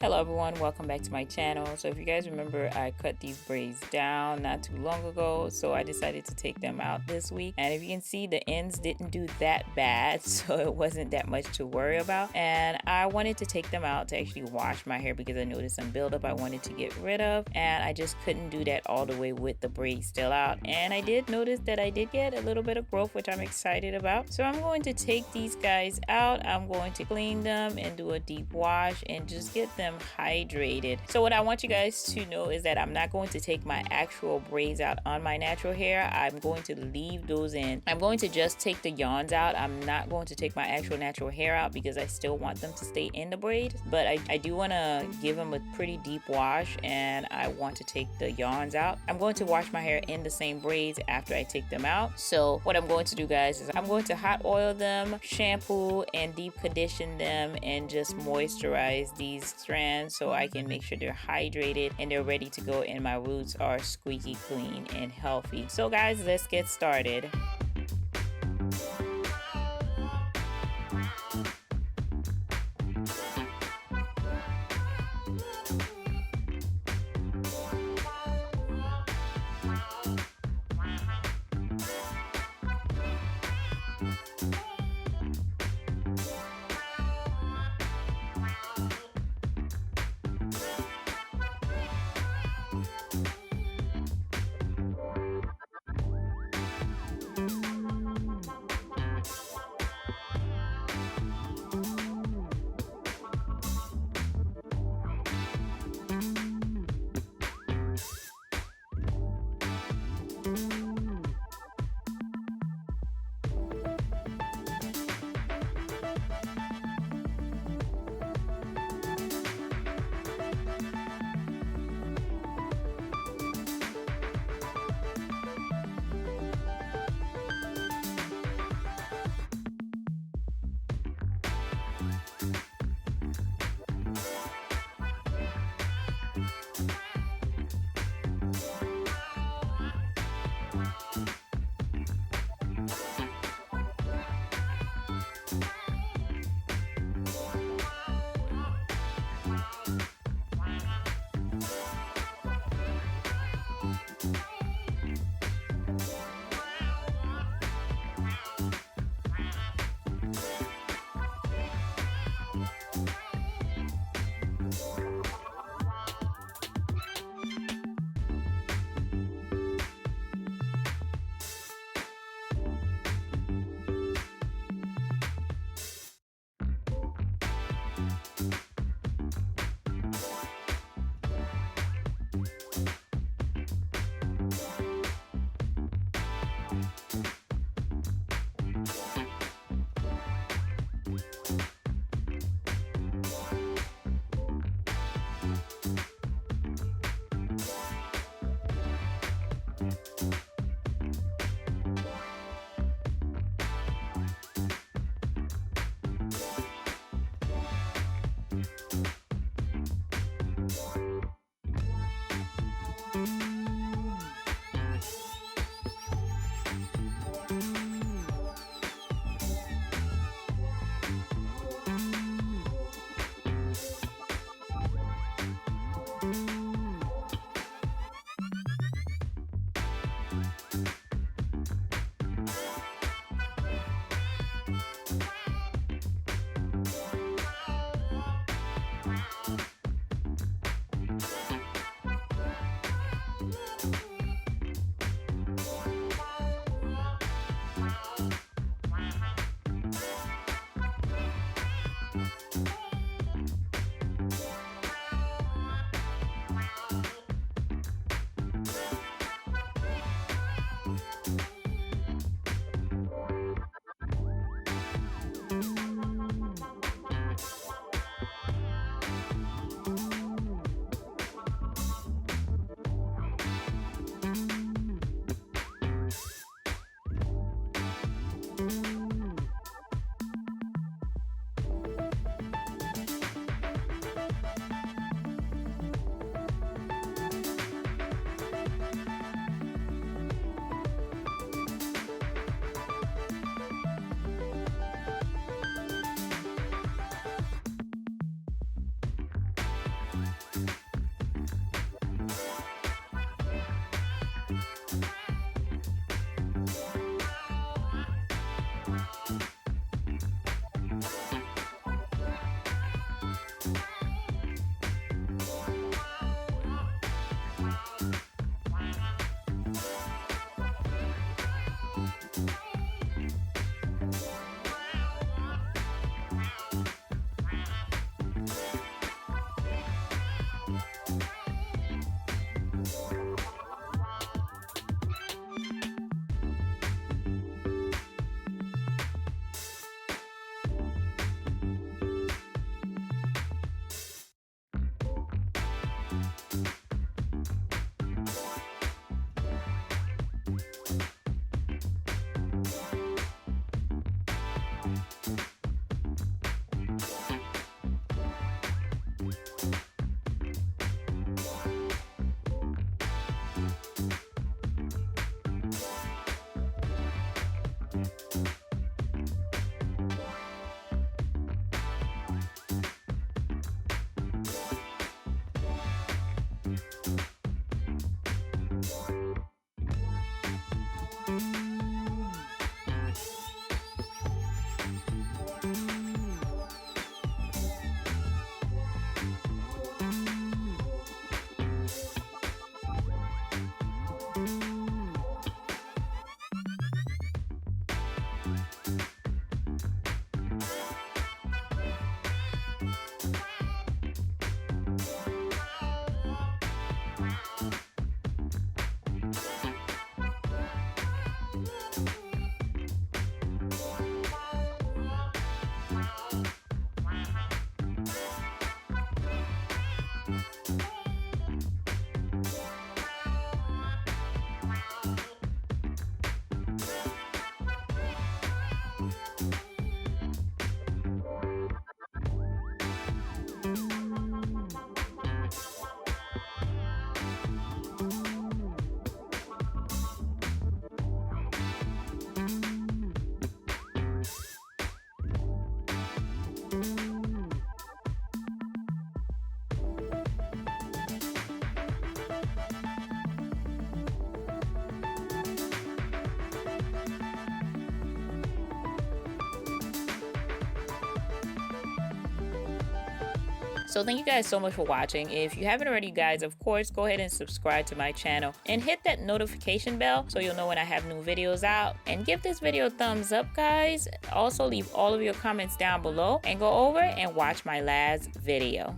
Hello everyone, welcome back to my channel. So if you guys remember, I cut these braids down not too long ago, so I decided to take them out this week. And if you can see, the ends didn't do that bad, so it wasn't that much to worry about. And I wanted to take them out to actually wash my hair because I noticed some buildup I wanted to get rid of, and I just couldn't do that all the way with the braids still out. And I did notice that I did get a little bit of growth, which I'm excited about. So I'm going to take these guys out. I'm going to clean them and do a deep wash and just get them hydrated. So what I want you guys to know is that I'm not going to take my actual braids out on my natural hair. I'm going to leave those in. I'm going to just take the yarns out. I'm not going to take my actual natural hair out because I still want them to stay in the braid, but I do want to give them a pretty deep wash, and I want to take the yarns out. I'm going to wash my hair in the same braids after I take them out. So what I'm going to do, guys, is I'm going to hot oil them, shampoo and deep condition them, and just moisturize these strands so I can make sure they're hydrated and they're ready to go and my roots are squeaky clean and healthy. So guys, let's get started. So thank you guys so much for watching. If you haven't already, guys, of course, go ahead and subscribe to my channel and hit that notification bell so you'll know when I have new videos out. And give this video a thumbs up, guys. Also leave all of your comments down below and go over and watch my last video.